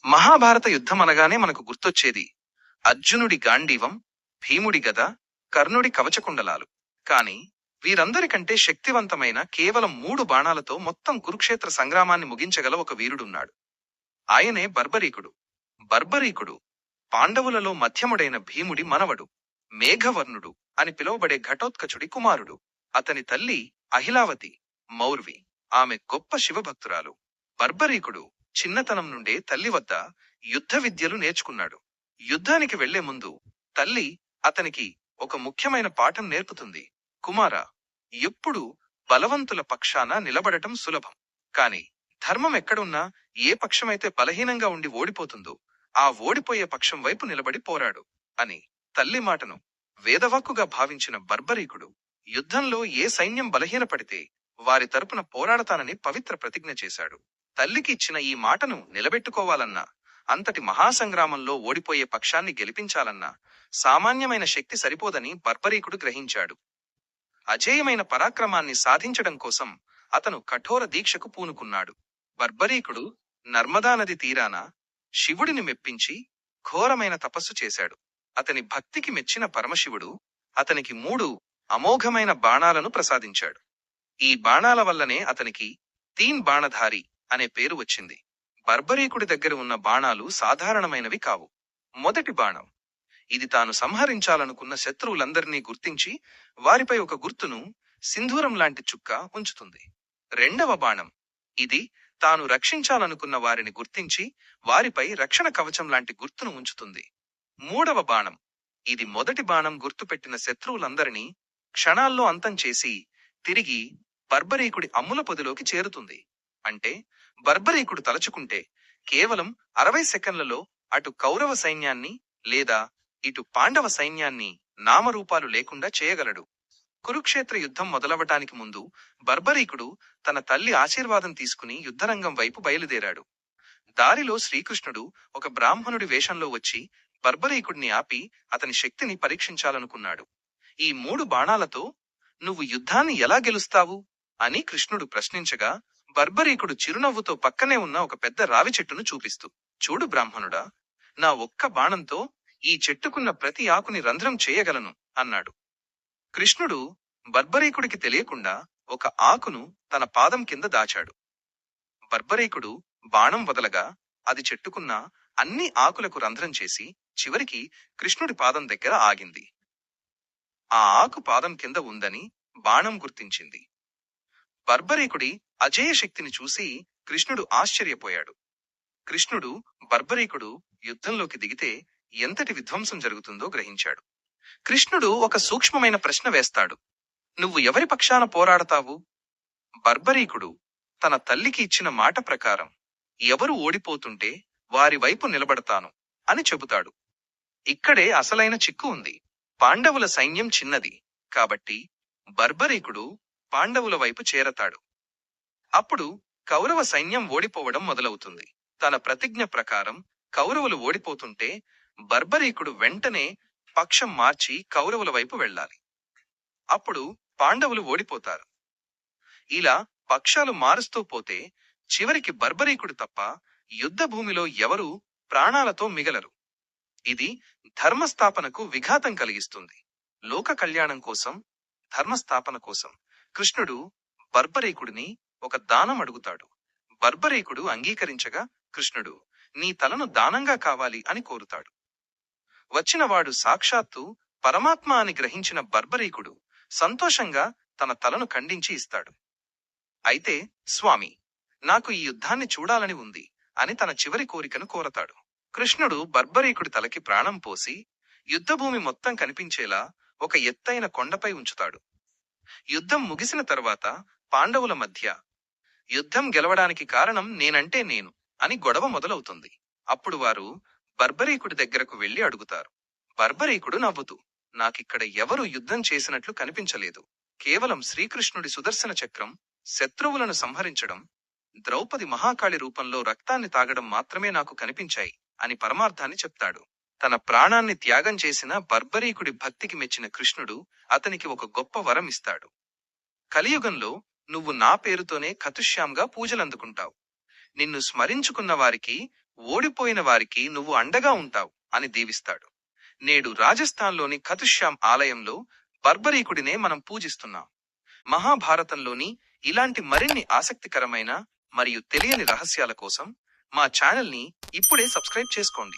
మహాభారత యుద్ధం అనగానే మనకు గుర్తొచ్చేది అర్జునుడి గాండీవం, భీముడి గద, కర్ణుడి కవచకుండలాలు. కాని వీరందరికంటే శక్తివంతమైన కేవలం 3 బాణాలతో మొత్తం కురుక్షేత్ర సంగ్రామాన్ని ముగించగల ఒక వీరుడున్నాడు. ఆయనే బర్బరీకుడు. బర్బరీకుడు పాండవులలో మధ్యముడైన భీముడి మనవడు. మేఘవర్ణుడు అని పిలువబడే ఘటోత్కచుడి కుమారుడు. అతని తల్లి అహిలావతి మౌర్వి. ఆమె గొప్ప శివభక్తురాలు. బర్బరీకుడు చిన్నతనం నుండే తల్లి వద్ద యుద్ధ విద్యలు నేర్చుకున్నాడు. యుద్ధానికి వెళ్లే ముందు తల్లి అతనికి ఒక ముఖ్యమైన పాఠం నేర్పుతుంది. కుమారా, ఎప్పుడు బలవంతుల పక్షాన నిలబడటం సులభం. కాని ధర్మం ఎక్కడున్నా ఏ పక్షమైతే బలహీనంగా ఉండి ఓడిపోతుందో ఆ ఓడిపోయే పక్షం వైపు నిలబడి పోరాడు అని తల్లి మాటను వేదవాక్కుగా భావించిన బర్బరీకుడు యుద్ధంలో ఏ సైన్యం బలహీనపడితే వారి తరపున పోరాడతానని పవిత్ర ప్రతిజ్ఞ చేశాడు. తల్లికి ఇచ్చిన ఈ మాటను నిలబెట్టుకోవాలన్నా, అంతటి మహాసంగ్రామంలో ఓడిపోయే పక్షాన్ని గెలిపించాలన్నా సామాన్యమైన శక్తి సరిపోదని బర్బరీకుడు గ్రహించాడు. అజేయమైన పరాక్రమాన్ని సాధించడం కోసం అతను కఠోర దీక్షకు పూనుకున్నాడు. బర్బరీకుడు నర్మదా నది తీరాన శివుడిని మెప్పించి ఘోరమైన తపస్సు చేశాడు. అతని భక్తికి మెచ్చిన పరమశివుడు అతనికి 3 అమోఘమైన బాణాలను ప్రసాదించాడు. ఈ బాణాల వల్లనే అతనికి తీన్ బాణధారి అనే పేరు వచ్చింది. బర్బరీకుడి దగ్గర ఉన్న బాణాలు సాధారణమైనవి కావు. మొదటి బాణం, ఇది తాను సంహరించాలనుకున్న శత్రువులందరినీ గుర్తించి వారిపై ఒక గుర్తును, సింధూరం లాంటి చుక్క ఉంచుతుంది. రెండవ బాణం, ఇది తాను రక్షించాలనుకున్న వారిని గుర్తించి వారిపై రక్షణ కవచం లాంటి గుర్తును ఉంచుతుంది. మూడవ బాణం, ఇది మొదటి బాణం గుర్తుపెట్టిన శత్రువులందరినీ క్షణాల్లో అంతం చేసి తిరిగి బర్బరీకుడి అమ్ముల పొదిలోకి చేరుతుంది. అంటే బర్బరీకుడు తలచుకుంటే కేవలం 60 సెకన్లలో అటు కౌరవ సైన్యాన్ని లేదా ఇటు పాండవ సైన్యాన్ని నామరూపాలు లేకుండా చేయగలడు. కురుక్షేత్ర యుద్ధం మొదలవటానికి ముందు బర్బరీకుడు తన తల్లి ఆశీర్వాదం తీసుకుని యుద్ధరంగం వైపు బయలుదేరాడు. దారిలో శ్రీకృష్ణుడు ఒక బ్రాహ్మణుడి వేషంలో వచ్చి బర్బరీకుడిని ఆపి అతని శక్తిని పరీక్షించాలనుకున్నాడు. ఈ 3 బాణాలతో నువ్వు యుద్ధాన్ని ఎలా గెలుస్తావు అని కృష్ణుడు ప్రశ్నించగా, బర్బరీకుడు చిరునవ్వుతో పక్కనే ఉన్న ఒక పెద్ద రావి చెట్టును చూపిస్తూ, చూడు బ్రాహ్మణుడా, నా ఒక్క బాణంతో ఈ చెట్టుకున్న ప్రతి ఆకుని రంధ్రం చేయగలను అన్నాడు. కృష్ణుడు బర్బరీకుడికి తెలియకుండా ఒక ఆకును తన పాదం కింద దాచాడు. బర్బరీకుడు బాణం వదలగా అది చెట్టుకున్న అన్ని ఆకులకు రంధ్రం చేసి చివరికి కృష్ణుడి పాదం దగ్గర ఆగింది. ఆ ఆకు పాదం కింద ఉందని బాణం గుర్తించింది. బర్బరీకుడి అజేయ శక్తిని చూసి కృష్ణుడు ఆశ్చర్యపోయాడు. కృష్ణుడు బర్బరీకుడు యుద్ధంలోకి దిగితే ఎంతటి విధ్వంసం జరుగుతుందో గ్రహించాడు. కృష్ణుడు ఒక సూక్ష్మమైన ప్రశ్న వేస్తాడు. నువ్వు ఎవరి పక్షాన పోరాడతావు? బర్బరీకుడు తన తల్లికి ఇచ్చిన మాట ప్రకారం ఎవరు ఓడిపోతుంటే వారి వైపు నిలబడతాను అని చెబుతాడు. ఇక్కడే అసలైన చిక్కు ఉంది. పాండవుల సైన్యం చిన్నది కాబట్టి బర్బరీకుడు పాండవుల వైపు చేరతాడు. అప్పుడు కౌరవ సైన్యం ఓడిపోవడం మొదలవుతుంది. తన ప్రతిజ్ఞ ప్రకారం కౌరవులు ఓడిపోతుంటే బర్బరీకుడు వెంటనే పక్షం మార్చి కౌరవుల వైపు వెళ్ళాలి. అప్పుడు పాండవులు ఓడిపోతారు. ఇలా పక్షాలు మారుస్తూ పోతే చివరికి బర్బరీకుడు తప్ప యుద్ధ భూమిలో ఎవరూ ప్రాణాలతో మిగలరు. ఇది ధర్మస్థాపనకు విఘాతం కలిగిస్తుంది. లోక కళ్యాణం కోసం, ధర్మస్థాపన కోసం కృష్ణుడు బర్బరీకుడిని ఒక దానం అడుగుతాడు. బర్బరీకుడు అంగీకరించగా కృష్ణుడు నీ తలను దానంగా కావాలి అని కోరుతాడు. వచ్చినవాడు సాక్షాత్తు పరమాత్మ అని గ్రహించిన బర్బరీకుడు సంతోషంగా తన తలను ఖండించి ఇస్తాడు. అయితే స్వామి, నాకు ఈ యుద్ధాన్ని చూడాలని ఉంది అని తన చివరి కోరికను కోరతాడు. కృష్ణుడు బర్బరీకుడి తలకి ప్రాణం పోసి యుద్ధభూమి మొత్తం కనిపించేలా ఒక ఎత్తైన కొండపై ఉంచుతాడు. యుద్ధం ముగిసిన తర్వాత పాండవుల మధ్య యుద్ధం గెలవడానికి కారణం నేనంటే నేను అని గొడవ మొదలవుతుంది. అప్పుడు వారు బర్బరీకుడి దగ్గరకు వెళ్లి అడుగుతారు. బర్బరీకుడు నవ్వుతూ, నాకిక్కడ ఎవరు యుద్ధం చేసినట్లు కనిపించలేదు. కేవలం శ్రీకృష్ణుడి సుదర్శన చక్రం శత్రువులను సంహరించడం, ద్రౌపది మహాకాళి రూపంలో రక్తాన్ని తాగడం మాత్రమే నాకు కనిపించాయి అని పరమార్థాన్ని చెప్తాడు. తన ప్రాణాన్ని త్యాగం చేసిన బర్బరీకుడి భక్తికి మెచ్చిన కృష్ణుడు అతనికి ఒక గొప్ప వరం ఇస్తాడు. కలియుగంలో నువ్వు నా పేరుతోనే ఖతుష్యాంగా పూజలందుకుంటావు. నిన్ను స్మరించుకున్న వారికి ఓడిపోయిన వారికి నువ్వు అండగా ఉంటావు అని దీవిస్తాడు. నేడు రాజస్థాన్లోని ఖతుశ్యామ్ ఆలయంలో బర్బరీకుడినే మనం పూజిస్తున్నాం. మహాభారతంలోని ఇలాంటి మరిన్ని ఆసక్తికరమైన మరియు తెలియని రహస్యాల కోసం మా ఛానల్ని ఇప్పుడే సబ్స్క్రైబ్ చేసుకోండి.